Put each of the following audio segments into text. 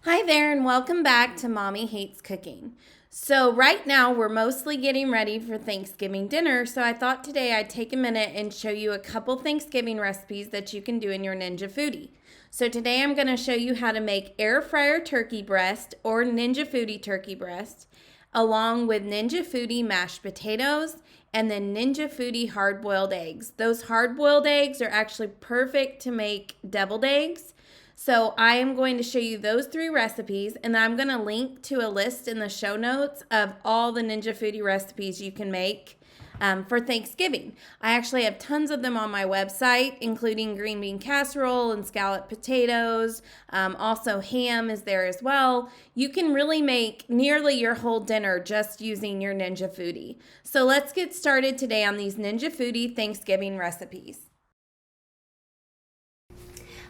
Hi there, and welcome back to Mommy Hates Cooking. So, right now we're mostly getting ready for Thanksgiving dinner, so I thought today I'd take a minute and show you a couple Thanksgiving recipes that you can do in your Ninja Foodi. So, today I'm going to show you how to make air fryer turkey breast or Ninja Foodi turkey breast, along with Ninja Foodi mashed potatoes and then Ninja Foodi hard boiled eggs. Those hard boiled eggs are actually perfect to make deviled eggs. So I am going to show you those three recipes, and I'm going to link to a list in the show notes of all the Ninja Foodi recipes you can make for Thanksgiving. I actually have tons of them on my website, including green bean casserole and scalloped potatoes. Also, ham is there as well. You can really make nearly your whole dinner just using your Ninja Foodi. So let's get started today on these Ninja Foodi Thanksgiving recipes.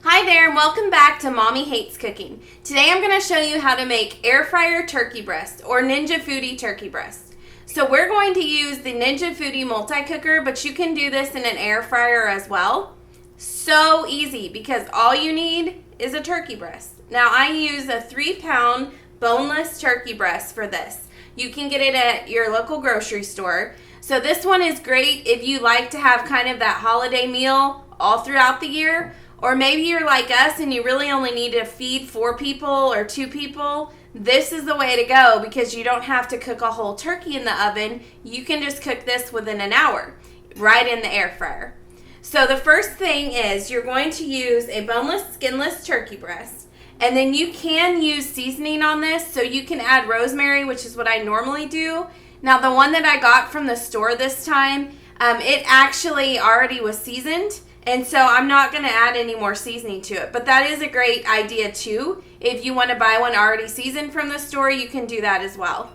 Hi there, and welcome back to Mommy Hates Cooking. Today I'm going to show you how to make air fryer turkey breast or Ninja Foodi turkey breast. So we're going to use the Ninja Foodi multi-cooker, but you can do this in an air fryer as well. So easy, because all you need is a turkey breast. Now I use a 3-pound boneless turkey breast for this. You can get it at your local grocery store. So this one is great if you like to have kind of that holiday meal all throughout the year. Or maybe you're like us and you really only need to feed 4 people or 2 people. This is the way to go because you don't have to cook a whole turkey in the oven. You can just cook this within an hour right in the air fryer. So the first thing is you're going to use a boneless, skinless turkey breast. And then you can use seasoning on this. So you can add rosemary, which is what I normally do. Now the one that I got from the store this time, it actually already was seasoned. And so I'm not going to add any more seasoning to it. But that is a great idea too. If you want to buy one already seasoned from the store, you can do that as well.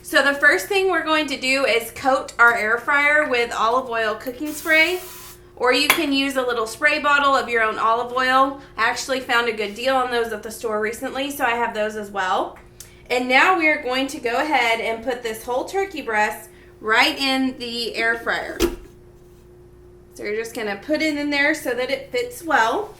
So the first thing we're going to do is coat our air fryer with olive oil cooking spray. Or you can use a little spray bottle of your own olive oil. I actually found a good deal on those at the store recently, so I have those as well. And now we are going to go ahead and put this whole turkey breast right in the air fryer. So you're just going to put it in there so that it fits well.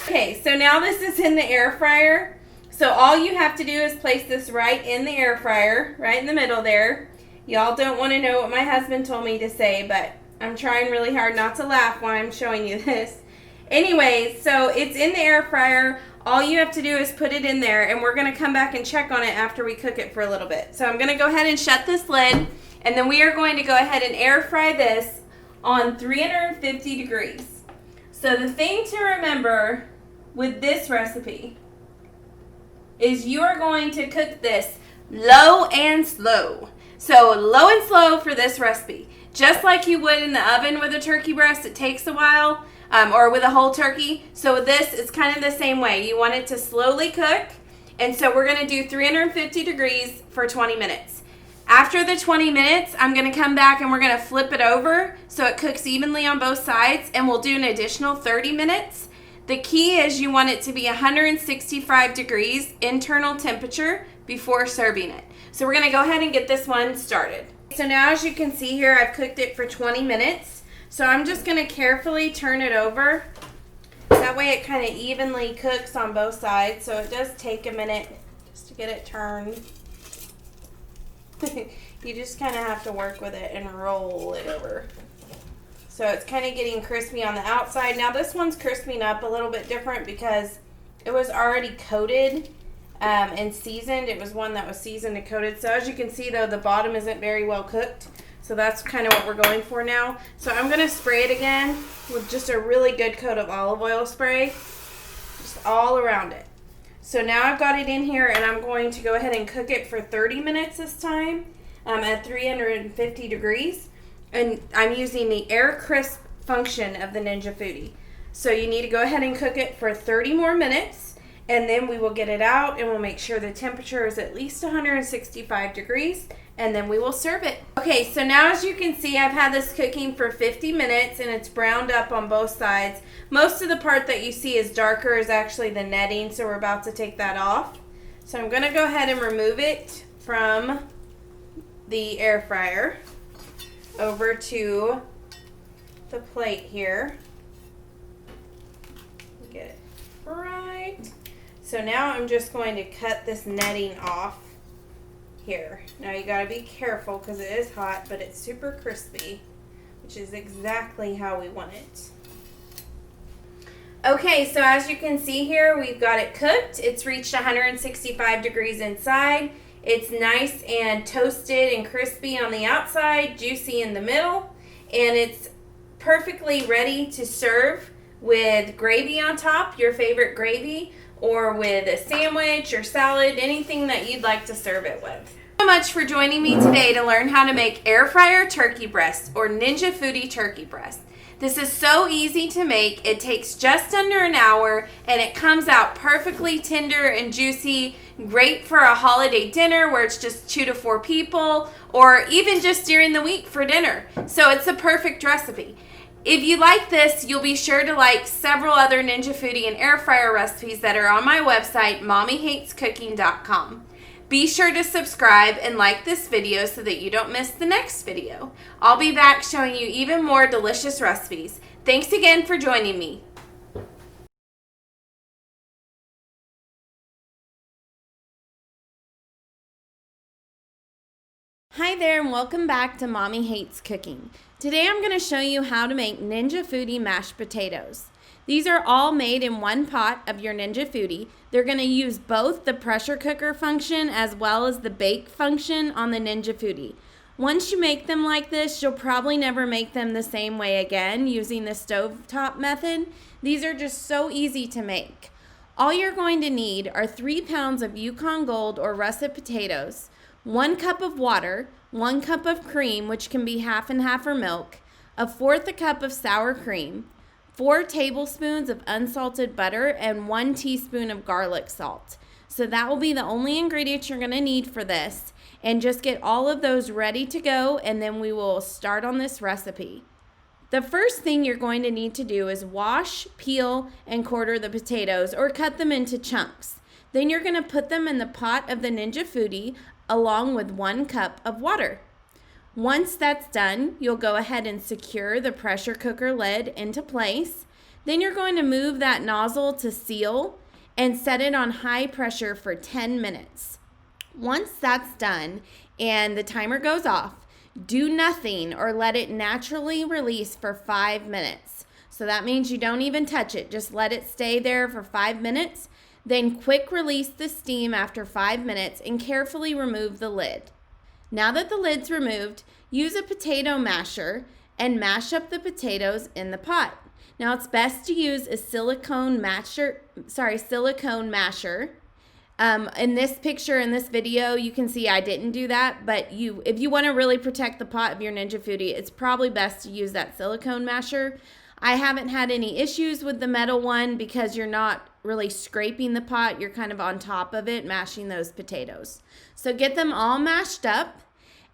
Okay, so now this is in the air fryer. So all you have to do is place this right in the air fryer, right in the middle there. Y'all don't want to know what my husband told me to say, but I'm trying really hard not to laugh while I'm showing you this. Anyways, so it's in the air fryer. All you have to do is put it in there, and we're going to come back and check on it after we cook it for a little bit. So I'm going to go ahead and shut this lid. And then we are going to go ahead and air fry this on 350 degrees. So the thing to remember with this recipe is you are going to cook this low and slow. So low and slow for this recipe. Just like you would in the oven with a turkey breast, it takes a while, or with a whole turkey. So this is kind of the same way. You want it to slowly cook. And so we're going to do 350 degrees for 20 minutes. After the 20 minutes, I'm going to come back and we're going to flip it over so it cooks evenly on both sides, and we'll do an additional 30 minutes. The key is you want it to be 165 degrees internal temperature before serving it. So we're going to go ahead and get this one started. So now as you can see here, I've cooked it for 20 minutes. So I'm just going to carefully turn it over. That way it kind of evenly cooks on both sides. So it does take a minute just to get it turned. You just kind of have to work with it and roll it over. So it's kind of getting crispy on the outside. Now this one's crisping up a little bit different because it was already coated and seasoned. It was one that was seasoned and coated. So as you can see though, the bottom isn't very well cooked. So that's kind of what we're going for now. So I'm going to spray it again with just a really good coat of olive oil spray. Just all around it. So now I've got it in here, and I'm going to go ahead and cook it for 30 minutes this time at 350 degrees. And I'm using the air crisp function of the Ninja Foodi. So you need to go ahead and cook it for 30 more minutes, and then we will get it out, and we'll make sure the temperature is at least 165 degrees, and then we will serve it. Okay, so now as you can see, I've had this cooking for 50 minutes, and it's browned up on both sides. Most of the part that you see is darker is actually the netting, so we're about to take that off. So I'm going to go ahead and remove it from the air fryer over to the plate here. Get it right. So now I'm just going to cut this netting off here. Now you gotta be careful because it is hot, but it's super crispy, which is exactly how we want it. Okay, so as you can see here, we've got it cooked. It's reached 165 degrees inside. It's nice and toasted and crispy on the outside, juicy in the middle, and it's perfectly ready to serve with gravy on top, your favorite gravy, or with a sandwich or salad, anything that you'd like to serve it with. Thank you so much for joining me today to learn how to make air fryer turkey breast or Ninja Foodi turkey breast. This is so easy to make. It takes just under an hour and it comes out perfectly tender and juicy, great for a holiday dinner where it's just 2 to 4 people, or even just during the week for dinner. So it's a perfect recipe. If you like this, you'll be sure to like several other Ninja Foodi and air fryer recipes that are on my website, mommyhatescooking.com. Be sure to subscribe and like this video so that you don't miss the next video. I'll be back showing you even more delicious recipes. Thanks again for joining me. Hi there and welcome back to Mommy Hates Cooking. Today I'm going to show you how to make Ninja Foodi mashed potatoes. These are all made in one pot of your Ninja Foodi. They're going to use both the pressure cooker function as well as the bake function on the Ninja Foodi. Once you make them like this, you'll probably never make them the same way again using the stovetop method. These are just so easy to make. All you're going to need are 3 pounds of Yukon Gold or russet potatoes, 1 cup of water, 1 cup of cream, which can be half and half or milk, 1/4 cup of sour cream, 4 tablespoons of unsalted butter, and 1 teaspoon of garlic salt. So that will be the only ingredients you're going to need for this. And just get all of those ready to go, and then we will start on this recipe. The first thing you're going to need to do is wash, peel, and quarter the potatoes or cut them into chunks. Then you're going to put them in the pot of the Ninja Foodi along with 1 cup of water. Once that's done, you'll go ahead and secure the pressure cooker lid into place. Then you're going to move that nozzle to seal and set it on high pressure for 10 minutes. Once that's done and the timer goes off, do nothing or let it naturally release for 5 minutes. So that means you don't even touch it, just let it stay there for 5 minutes. Then quick release the steam after 5 minutes and carefully remove the lid. Now that the lid's removed, use a potato masher and mash up the potatoes in the pot. Now it's best to use a silicone masher. In this picture, in this video, you can see I didn't do that, but if you want to really protect the pot of your Ninja Foodi, it's probably best to use that silicone masher. I haven't had any issues with the metal one because you're not really scraping the pot. You're kind of on top of it, mashing those potatoes. So get them all mashed up,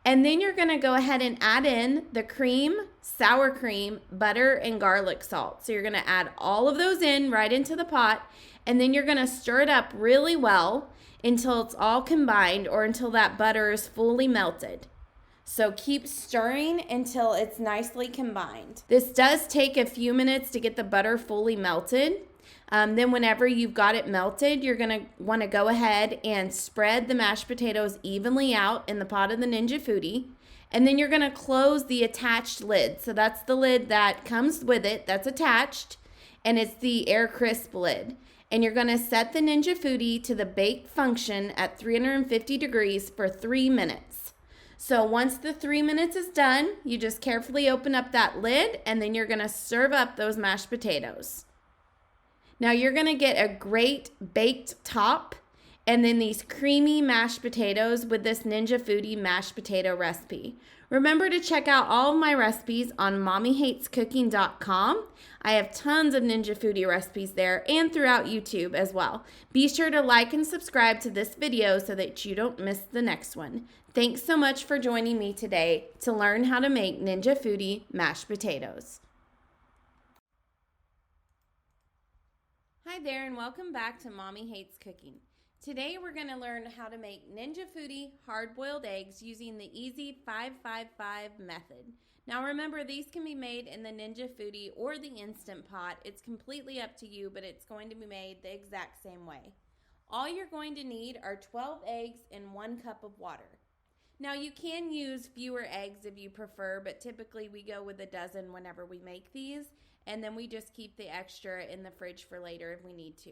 and then you're going to go ahead and add in the cream, sour cream, butter, and garlic salt. So you're going to add all of those in right into the pot, and then you're going to stir it up really well until it's all combined or until that butter is fully melted. So keep stirring until it's nicely combined. This does take a few minutes to get the butter fully melted. Then whenever you've got it melted, you're going to want to go ahead and spread the mashed potatoes evenly out in the pot of the Ninja Foodi. And then you're going to close the attached lid. So that's the lid that comes with it that's attached, and it's the air crisp lid. And you're going to set the Ninja Foodi to the bake function at 350 degrees for 3 minutes. So once the 3 minutes is done, you just carefully open up that lid, and then you're going to serve up those mashed potatoes. Now you're going to get a great baked top and then these creamy mashed potatoes with this Ninja Foodi mashed potato recipe. Remember to check out all of my recipes on mommyhatescooking.com. I have tons of Ninja Foodi recipes there and throughout YouTube as well. Be sure to like and subscribe to this video so that you don't miss the next one. Thanks so much for joining me today to learn how to make Ninja Foodi mashed potatoes. Hi there and welcome back to Mommy Hates Cooking. Today we're going to learn how to make Ninja Foodi hard-boiled eggs using the easy 5-5-5 method. Now remember, these can be made in the Ninja Foodi or the Instant Pot. It's completely up to you, but it's going to be made the exact same way. All you're going to need are 12 eggs and 1 cup of water. Now you can use fewer eggs if you prefer, but typically we go with a dozen whenever we make these, and then we just keep the extra in the fridge for later if we need to.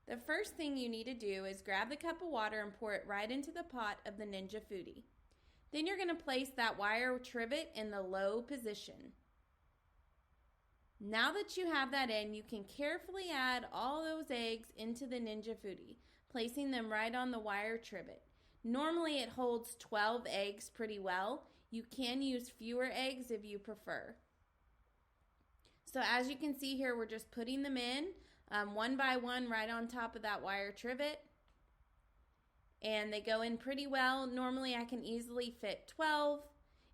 The first thing you need to do is grab the cup of water and pour it right into the pot of the Ninja Foodi. Then you're going to place that wire trivet in the low position. Now that you have that in, you can carefully add all those eggs into the Ninja Foodi, placing them right on the wire trivet. Normally it holds 12 eggs pretty well. You can use fewer eggs if you prefer. So as you can see here, we're just putting them in one by one right on top of that wire trivet. And they go in pretty well. Normally I can easily fit 12.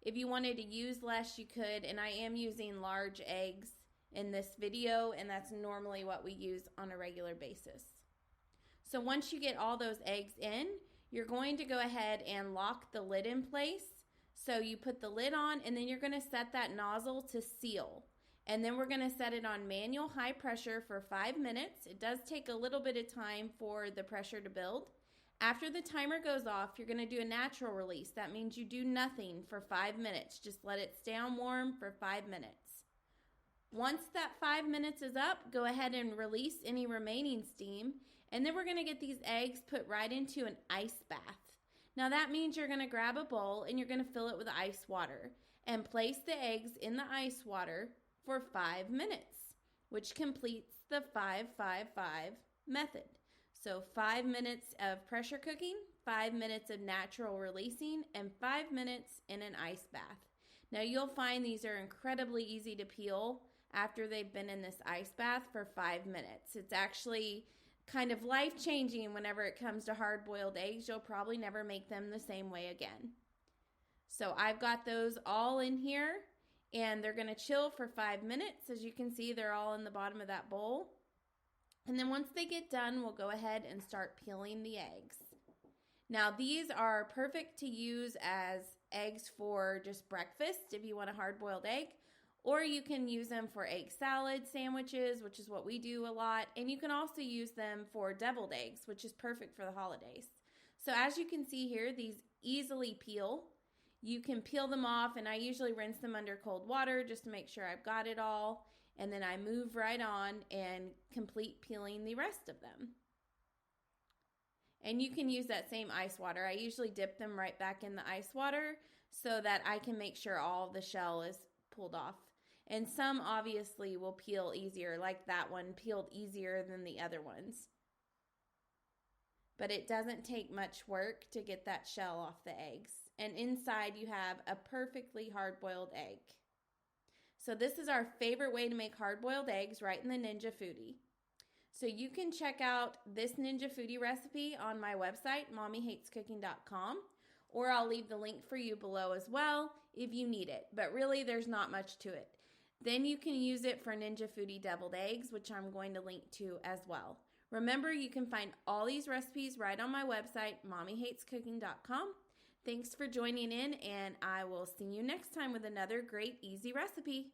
If you wanted to use less, you could, and I am using large eggs in this video, and that's normally what we use on a regular basis. So once you get all those eggs in, you're going to go ahead and lock the lid in place. So you put the lid on, and then you're going to set that nozzle to seal. And then we're going to set it on manual high pressure for 5 minutes. It does take a little bit of time for the pressure to build. After the timer goes off, you're going to do a natural release. That means you do nothing for 5 minutes. Just let it stay on warm for 5 minutes. Once that 5 minutes is up, go ahead and release any remaining steam. And then we're going to get these eggs put right into an ice bath. Now that means you're going to grab a bowl and you're going to fill it with ice water and place the eggs in the ice water for 5 minutes, which completes the 5-5-5 method. So 5 minutes of pressure cooking, 5 minutes of natural releasing, and 5 minutes in an ice bath. Now you'll find these are incredibly easy to peel after they've been in this ice bath for 5 minutes. It's actually kind of life-changing whenever it comes to hard-boiled eggs. You'll probably never make them the same way again. So I've got those all in here, and they're going to chill for 5 minutes. As you can see, they're all in the bottom of that bowl. And then once they get done, we'll go ahead and start peeling the eggs. Now these are perfect to use as eggs for just breakfast if you want a hard-boiled egg, or you can use them for egg salad sandwiches, which is what we do a lot, and you can also use them for deviled eggs, which is perfect for the holidays. So as you can see here, these easily peel. You can peel them off, and I usually rinse them under cold water just to make sure I've got it all, and then I move right on and complete peeling the rest of them. And you can use that same ice water. I usually dip them right back in the ice water so that I can make sure all of the shell is pulled off. And some obviously will peel easier, like that one peeled easier than the other ones. But it doesn't take much work to get that shell off the eggs. And inside you have a perfectly hard-boiled egg. So this is our favorite way to make hard-boiled eggs right in the Ninja Foodi. So you can check out this Ninja Foodi recipe on my website, mommyhatescooking.com, or I'll leave the link for you below as well if you need it. But really, there's not much to it. Then you can use it for Ninja Foodi deviled eggs, which I'm going to link to as well. Remember, you can find all these recipes right on my website, mommyhatescooking.com. Thanks for joining in, and I will see you next time with another great, easy recipe.